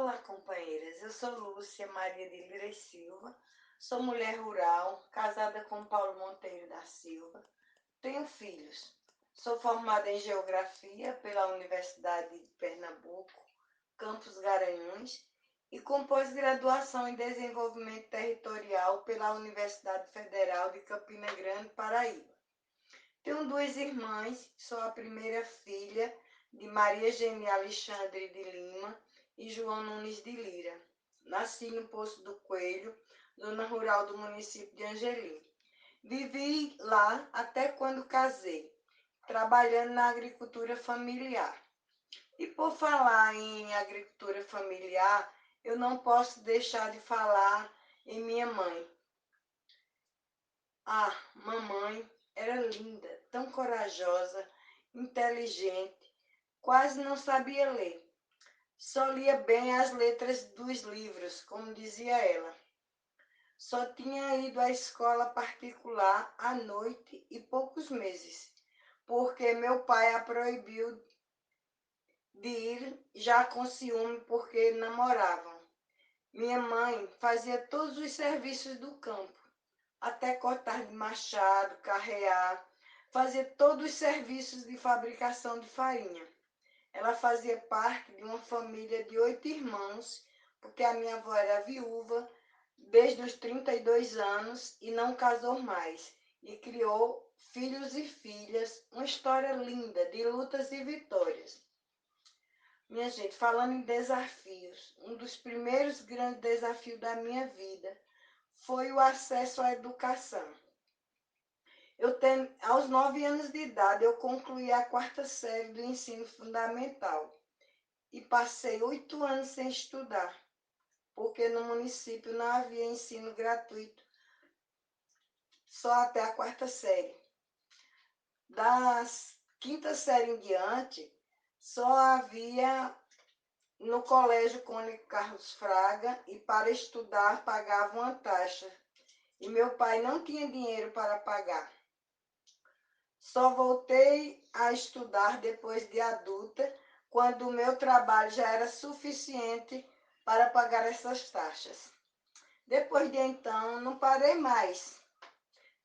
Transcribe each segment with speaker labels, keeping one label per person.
Speaker 1: Olá, companheiras. Eu sou Lúcia Maria de Lira e Silva, sou mulher rural, casada com Paulo Monteiro da Silva, tenho filhos. Sou formada em Geografia pela Universidade de Pernambuco, Campus Garanhuns, e com pós-graduação em Desenvolvimento Territorial pela Universidade Federal de Campina Grande, Paraíba. Tenho duas irmãs, sou a primeira filha de Maria Geni Alexandre de Lima e João Nunes de Lira. Nasci no Poço do Coelho, zona rural do município de Angelim. Vivi lá até quando casei, trabalhando na agricultura familiar. E por falar em agricultura familiar, eu não posso deixar de falar em minha mãe. Ah, mamãe era linda, tão corajosa, inteligente, quase não sabia ler. Só lia bem as letras dos livros, como dizia ela. Só tinha ido à escola particular à noite e poucos meses, porque meu pai a proibiu de ir já com ciúme porque namoravam. Minha mãe fazia todos os serviços do campo, até cortar de machado, carrear, fazia todos os serviços de fabricação de farinha. Ela fazia parte de uma família de 8 irmãos, porque a minha avó era viúva desde os 32 anos e não casou mais, e criou filhos e filhas, uma história linda de lutas e vitórias. Minha gente, falando em desafios, um dos primeiros grandes desafios da minha vida foi o acesso à educação. Aos 9 anos de idade, eu concluí a 4ª série do ensino fundamental e passei 8 anos sem estudar, porque no município não havia ensino gratuito, só até a 4ª série. Da 5ª série em diante, só havia no Colégio Cônigo Carlos Fraga, e para estudar pagava uma taxa. E meu pai não tinha dinheiro para pagar. Só voltei a estudar depois de adulta, quando o meu trabalho já era suficiente para pagar essas taxas. Depois de então, não parei mais,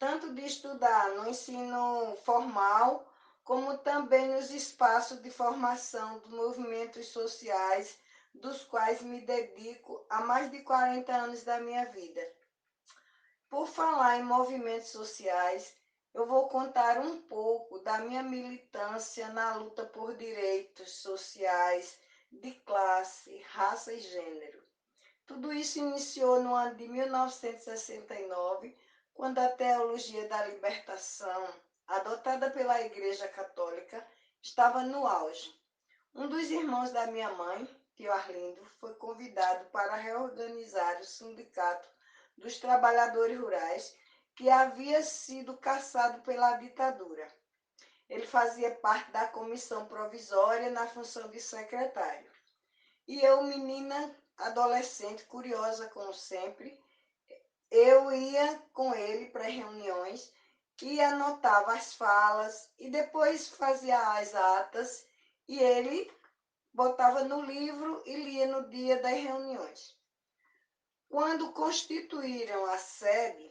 Speaker 1: tanto de estudar no ensino formal, como também nos espaços de formação dos movimentos sociais, dos quais me dedico há mais de 40 anos da minha vida. Por falar em movimentos sociais, eu vou contar um pouco da minha militância na luta por direitos sociais, de classe, raça e gênero. Tudo isso iniciou no ano de 1969, quando a teologia da libertação, adotada pela Igreja Católica, estava no auge. Um dos irmãos da minha mãe, tio Arlindo, foi convidado para reorganizar o Sindicato dos Trabalhadores Rurais, que havia sido cassado pela ditadura. Ele fazia parte da comissão provisória na função de secretário. E eu, menina adolescente, curiosa como sempre, eu ia com ele para reuniões e anotava as falas e depois fazia as atas e ele botava no livro e lia no dia das reuniões. Quando constituíram a sede,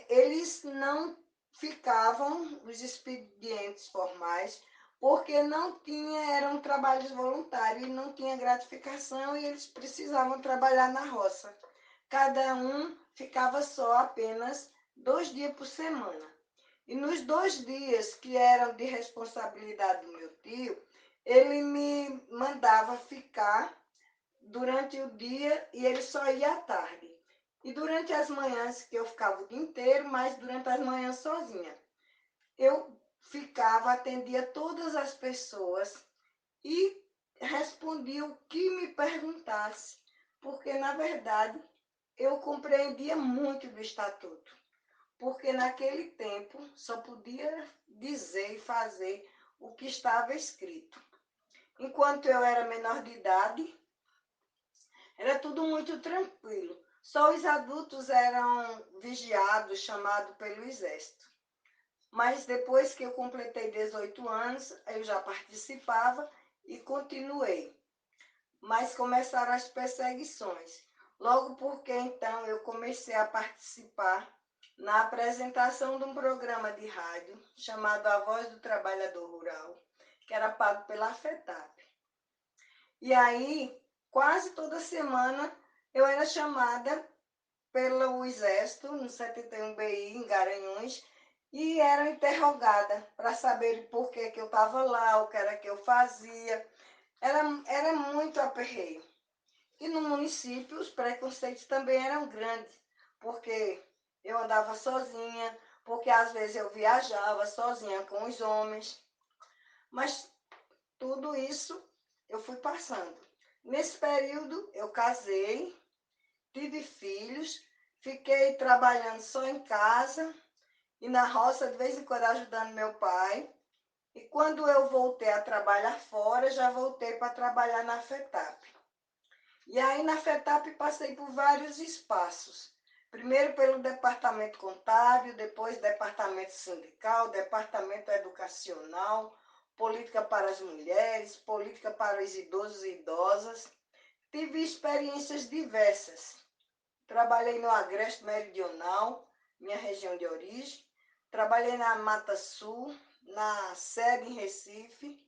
Speaker 1: eles não ficavam os expedientes formais, porque não tinha, eram trabalhos voluntários e não tinha gratificação e eles precisavam trabalhar na roça. Cada um ficava só apenas 2 dias por semana. E nos 2 dias que eram de responsabilidade do meu tio, ele me mandava ficar durante o dia e ele só ia à tarde. E durante as manhãs, que eu ficava o dia inteiro, mas durante as manhãs sozinha. Eu ficava, atendia todas as pessoas e respondia o que me perguntasse, porque, na verdade, eu compreendia muito do estatuto, porque naquele tempo só podia dizer e fazer o que estava escrito. Enquanto eu era menor de idade, era tudo muito tranquilo. Só os adultos eram vigiados, chamados pelo exército. Mas depois que eu completei 18 anos, eu já participava e continuei. mas começaram as perseguições. Logo porque então eu comecei a participar na apresentação de um programa de rádio chamado A Voz do Trabalhador Rural, que era pago pela FETAP. E aí, quase toda semana, eu era chamada pelo Exército, no 71BI, em Garanhuns, e era interrogada para saber por que eu estava lá, o que era que eu fazia. Era muito aperreio. E no município os preconceitos também eram grandes, porque eu andava sozinha, porque às vezes eu viajava sozinha com os homens. Mas tudo isso eu fui passando. Nesse período eu casei, tive filhos, fiquei trabalhando só em casa e na roça de vez em quando ajudando meu pai. E quando eu voltei a trabalhar fora, já voltei para trabalhar na FETAP. E aí na FETAP passei por vários espaços. Primeiro pelo departamento contábil, depois departamento sindical, departamento educacional, política para as mulheres, política para os idosos e idosas. Tive experiências diversas. Trabalhei no Agreste Meridional, minha região de origem. Trabalhei na Mata Sul, na sede em Recife.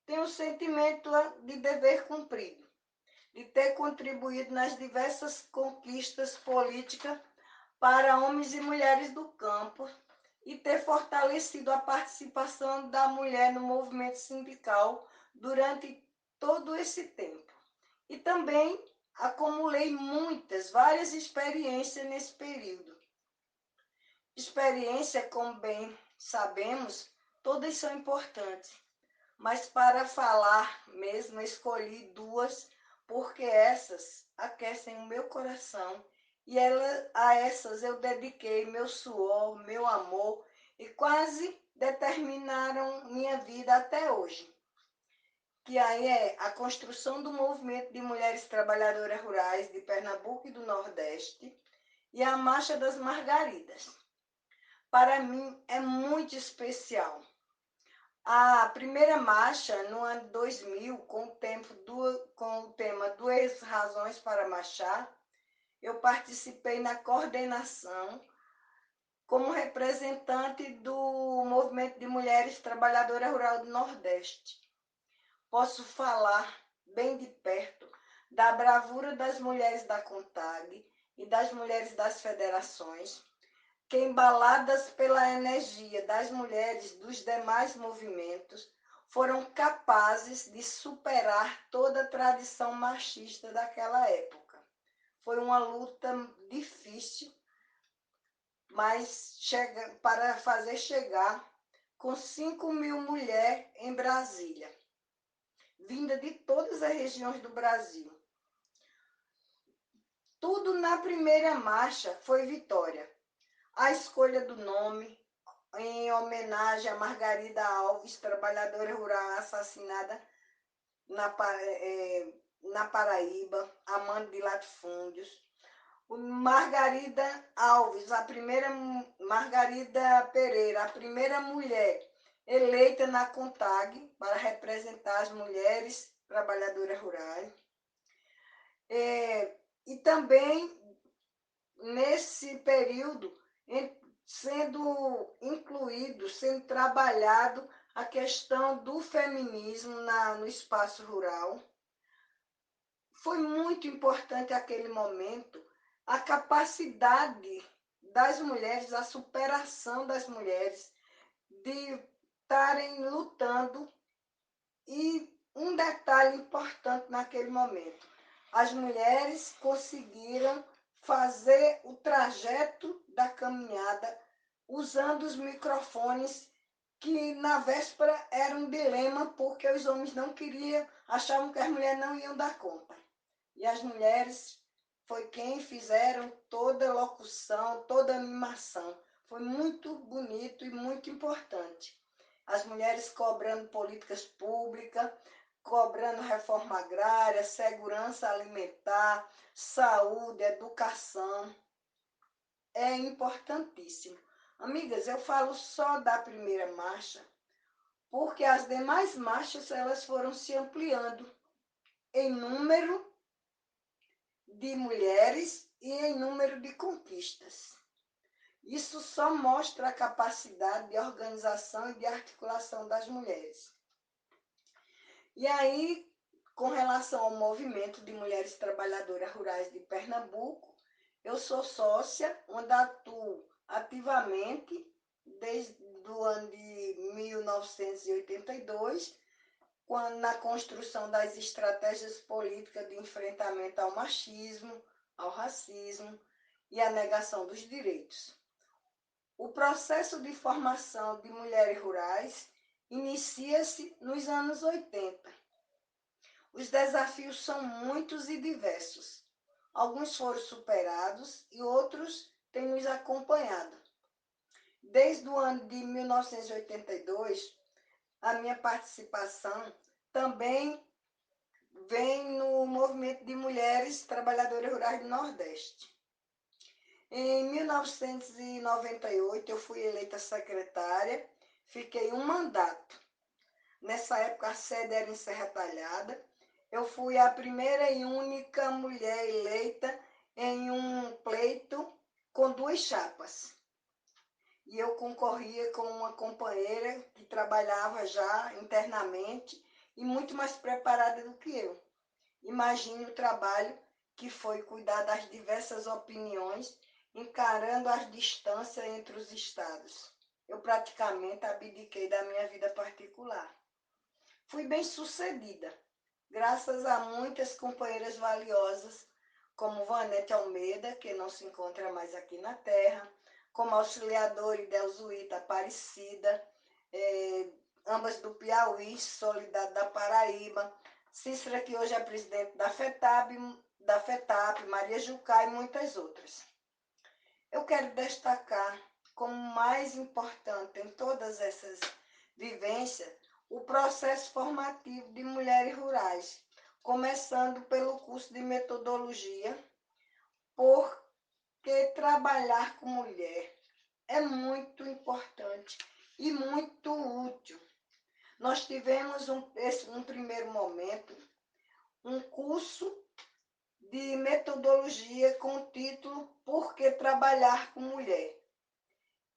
Speaker 1: Tenho um sentimento de dever cumprido, de ter contribuído nas diversas conquistas políticas para homens e mulheres do campo e ter fortalecido a participação da mulher no movimento sindical durante todo esse tempo. E também acumulei várias experiências nesse período. Experiência, como bem sabemos, todas são importantes, mas para falar mesmo, escolhi duas, porque essas aquecem o meu coração e a essas eu dediquei meu suor, meu amor e quase determinaram minha vida até hoje. Que aí é a construção do movimento de mulheres trabalhadoras rurais de Pernambuco e do Nordeste e a Marcha das Margaridas. Para mim é muito especial. A primeira marcha, no ano 2000, com o tema Duas Razões para Marchar, eu participei na coordenação como representante do Movimento de Mulheres Trabalhadoras Rural do Nordeste. Posso falar bem de perto da bravura das mulheres da CONTAG e das mulheres das federações, que, embaladas pela energia das mulheres dos demais movimentos, foram capazes de superar toda a tradição machista daquela época. Foi uma luta difícil, mas para fazer chegar com 5.000 mulheres em Brasília, vinda de todas as regiões do Brasil. Tudo na primeira marcha foi vitória. A escolha do nome, em homenagem a Margarida Alves, trabalhadora rural assassinada na Paraíba, amante de latifúndios. Margarida Alves, a primeira Margarida Pereira, a primeira mulher eleita na CONTAG para representar as mulheres trabalhadoras rurais. E também, nesse período, sendo incluído, sendo trabalhado a questão do feminismo no espaço rural. Foi muito importante aquele momento, a capacidade das mulheres, a superação das mulheres de estarem lutando. E um detalhe importante naquele momento, as mulheres conseguiram fazer o trajeto da caminhada usando os microfones que na véspera era um dilema porque os homens não queriam, achavam que as mulheres não iam dar conta. E as mulheres foi quem fizeram toda a locução, toda a animação. Foi muito bonito e muito importante. As mulheres cobrando políticas públicas, cobrando reforma agrária, segurança alimentar, saúde, educação. É importantíssimo. Amigas, eu falo só da primeira marcha, porque as demais marchas elas foram se ampliando. em número de mulheres e em número de conquistas. Isso só mostra a capacidade de organização e de articulação das mulheres. E aí, com relação ao movimento de mulheres trabalhadoras rurais de Pernambuco, eu sou sócia, onde atuo ativamente desde o ano de 1982, quando, na construção das estratégias políticas de enfrentamento ao machismo, ao racismo e à negação dos direitos. O processo de formação de mulheres rurais inicia-se nos anos 80. Os desafios são muitos e diversos. Alguns foram superados e outros têm nos acompanhado. Desde o ano de 1982, a minha participação também vem no movimento de mulheres trabalhadoras rurais do Nordeste. Em 1998, eu fui eleita secretária, fiquei um mandato. Nessa época, a sede era em Serra Talhada. Eu fui a primeira e única mulher eleita em um pleito com 2 chapas. E eu concorria com uma companheira que trabalhava já internamente e muito mais preparada do que eu. Imagine o trabalho que foi cuidar das diversas opiniões, encarando as distâncias entre os estados. Eu praticamente abdiquei da minha vida particular. Fui bem-sucedida, graças a muitas companheiras valiosas, como Vanete Almeida, que não se encontra mais aqui na Terra, como auxiliadora Idelzuíta Aparecida, ambas do Piauí, Solidariedade da Paraíba, Cícera, que hoje é presidente da FETAP, Maria Jucá e muitas outras. Eu quero destacar como mais importante em todas essas vivências o processo formativo de mulheres rurais, começando pelo curso de metodologia, porque trabalhar com mulher é muito importante e muito útil. Nós tivemos um primeiro momento, um curso de metodologia com o título Por que Trabalhar com Mulher,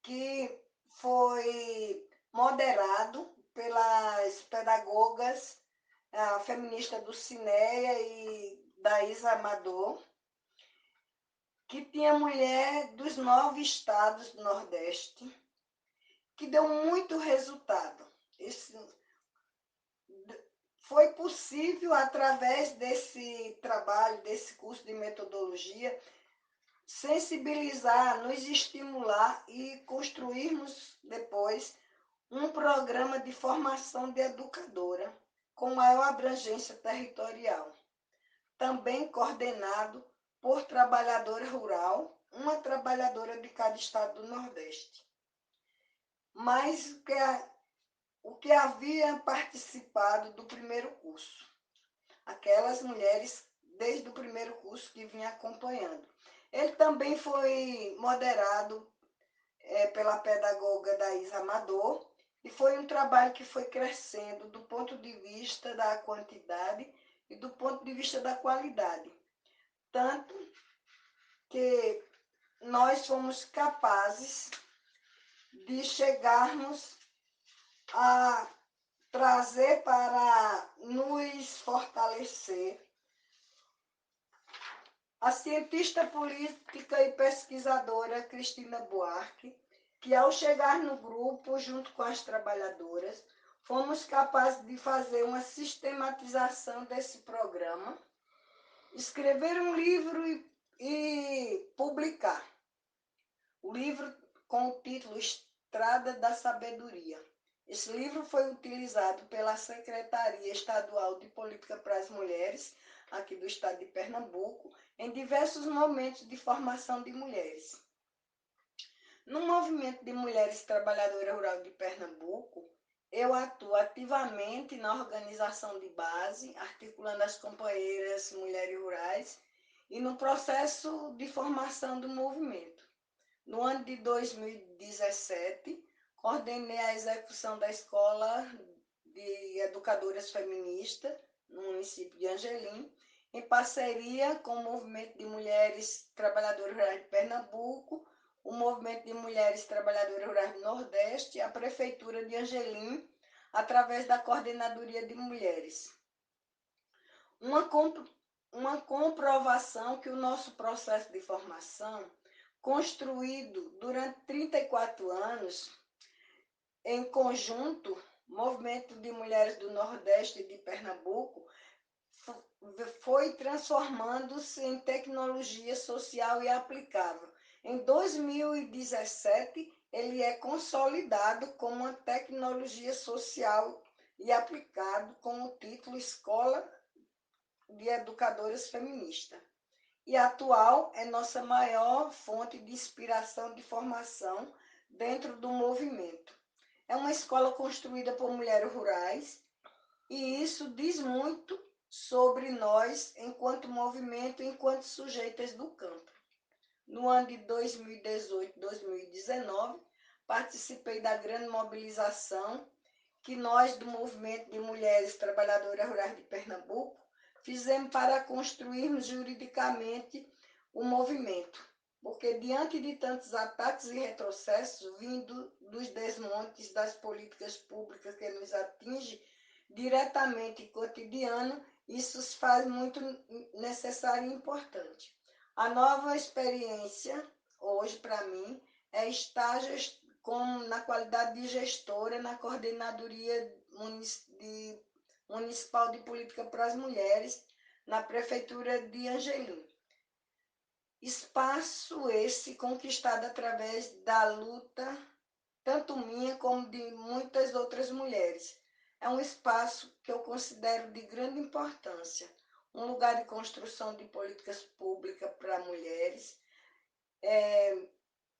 Speaker 1: que foi moderado pelas pedagogas, a feminista do Cineia e da Isa Amador, que tinha mulher dos 9 estados do Nordeste, que deu muito resultado. Foi possível, através desse trabalho, desse curso de metodologia, sensibilizar, nos estimular e construirmos depois um programa de formação de educadora com maior abrangência territorial, também coordenado por trabalhadora rural, uma trabalhadora de cada estado do Nordeste. Mas o que havia participado do primeiro curso, aquelas mulheres desde o primeiro curso que vinha acompanhando. Ele também foi moderado pela pedagoga Daísa Amador e foi um trabalho que foi crescendo do ponto de vista da quantidade e do ponto de vista da qualidade. Tanto que nós fomos capazes de chegarmos a trazer para nos fortalecer a cientista política e pesquisadora Cristina Buarque, que ao chegar no grupo, junto com as trabalhadoras, fomos capazes de fazer uma sistematização desse programa, escrever um livro e publicar. O livro com o título Estrada da Sabedoria. Esse livro foi utilizado pela Secretaria Estadual de Política para as Mulheres, aqui do estado de Pernambuco, em diversos momentos de formação de mulheres. No movimento de mulheres trabalhadoras rurais de Pernambuco, eu atuo ativamente na organização de base, articulando as companheiras mulheres rurais e no processo de formação do movimento. No ano de 2017, coordenei a execução da Escola de Educadoras Feministas no município de Angelim, em parceria com o Movimento de Mulheres Trabalhadoras Rurais de Pernambuco, o Movimento de Mulheres Trabalhadoras Rurais do Nordeste e a Prefeitura de Angelim, através da Coordenadoria de Mulheres. Uma comprovação que o nosso processo de formação, construído durante 34 anos, em conjunto, Movimento de Mulheres do Nordeste e de Pernambuco, foi transformando-se em tecnologia social e aplicável. Em 2017, ele é consolidado como uma tecnologia social e aplicado com o título Escola de Educadoras Feministas. E atual é nossa maior fonte de inspiração de formação dentro do movimento. É uma escola construída por mulheres rurais e isso diz muito sobre nós enquanto movimento, enquanto sujeitas do campo. No ano de 2018-2019, participei da grande mobilização que nós, do Movimento de Mulheres Trabalhadoras Rurais de Pernambuco, fizemos para construirmos juridicamente o movimento. Porque diante de tantos ataques e retrocessos vindo dos desmontes das políticas públicas que nos atingem diretamente e cotidiano, isso se faz muito necessário e importante. A nova experiência, hoje, para mim, é estar na qualidade de gestora na Coordenadoria Municipal de Política para as Mulheres, na Prefeitura de Angelim. Espaço esse conquistado através da luta, tanto minha como de muitas outras mulheres. É um espaço que eu considero de grande importância, um lugar de construção de políticas públicas para mulheres,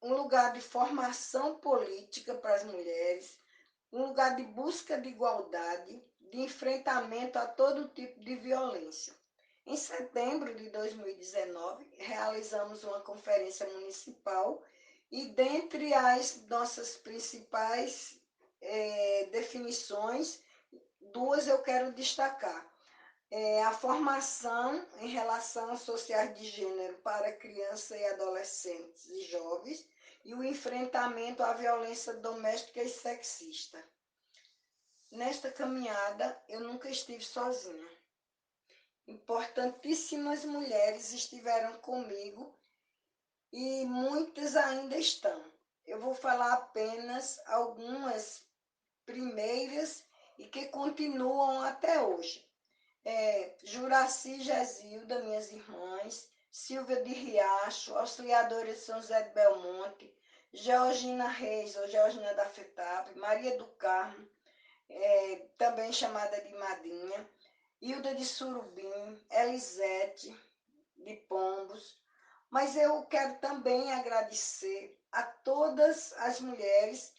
Speaker 1: um lugar de formação política para as mulheres, um lugar de busca de igualdade, de enfrentamento a todo tipo de violência. Em setembro de 2019, realizamos uma conferência municipal e, dentre as nossas principais definições, duas eu quero destacar. A formação em relações sociais de gênero para crianças e adolescentes e jovens e o enfrentamento à violência doméstica e sexista. Nesta caminhada, eu nunca estive sozinha. Importantíssimas mulheres estiveram comigo e muitas ainda estão. Eu vou falar apenas algumas primeiras e que continuam até hoje. Juraci Gesilda, minhas irmãs, Silvia de Riacho, auxiliadora de São José de Belmonte, Georgina Reis, ou Georgina da FETAP, Maria do Carmo, também chamada de Madinha, Hilda de Surubim, Elisete de Pombos. Mas eu quero também agradecer a todas as mulheres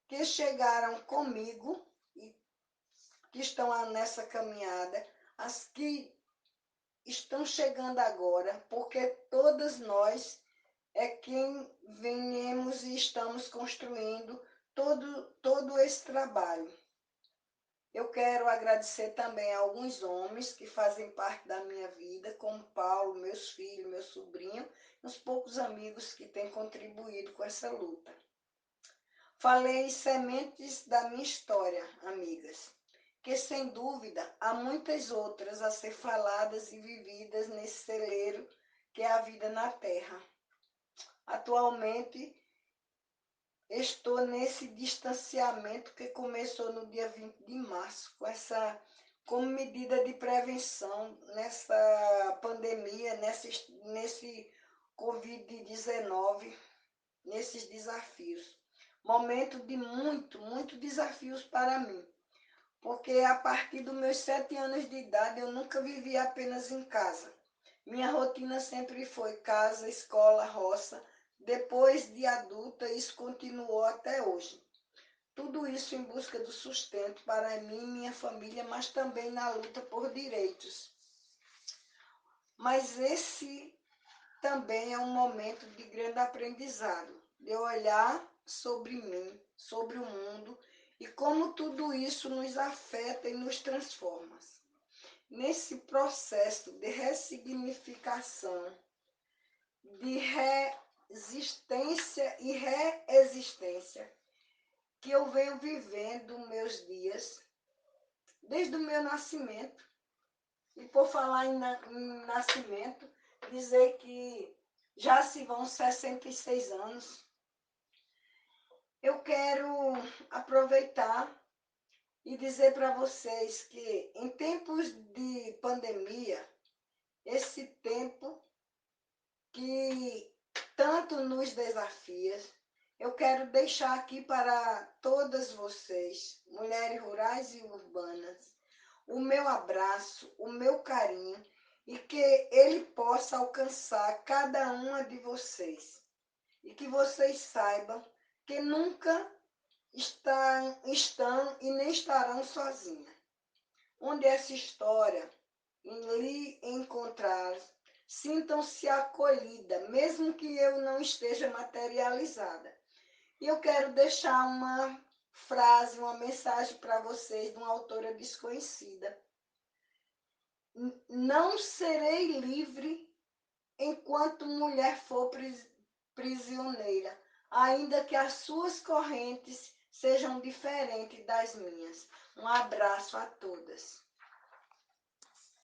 Speaker 1: que chegaram comigo e que estão nessa caminhada, as que estão chegando agora, porque todas nós é quem venhamos e estamos construindo todo esse trabalho. Eu quero agradecer também a alguns homens que fazem parte da minha vida, como Paulo, meus filhos, meu sobrinho, e os poucos amigos que têm contribuído com essa luta. Falei sementes da minha história, amigas, que sem dúvida há muitas outras a ser faladas e vividas nesse celeiro que é a vida na Terra. Atualmente, estou nesse distanciamento que começou no dia 20 de março, como medida de prevenção nessa pandemia, nesse Covid-19, nesses desafios. Momento de muito desafios para mim, porque a partir dos meus 7 anos de idade eu nunca vivi apenas em casa. Minha rotina sempre foi casa, escola, roça. Depois de adulta, isso continuou até hoje. Tudo isso em busca do sustento para mim e minha família, mas também na luta por direitos. Mas esse também é um momento de grande aprendizado, de olhar sobre mim, sobre o mundo e como tudo isso nos afeta e nos transforma. nesse processo de ressignificação, de resistência e reexistência que eu venho vivendo meus dias, desde o meu nascimento. E por falar em nascimento, dizer que já se vão 66 anos. Eu quero aproveitar e dizer para vocês que em tempos de pandemia, esse tempo que tanto nos desafia, eu quero deixar aqui para todas vocês, mulheres rurais e urbanas, o meu abraço, o meu carinho e que ele possa alcançar cada uma de vocês. E que vocês saibam que nunca estão e nem estarão sozinhas. Onde essa história lhe encontrar, sintam-se acolhida, mesmo que eu não esteja materializada. E eu quero deixar uma frase, uma mensagem para vocês de uma autora desconhecida. Não serei livre enquanto mulher for prisioneira, ainda que as suas correntes sejam diferentes das minhas. Um abraço a todas.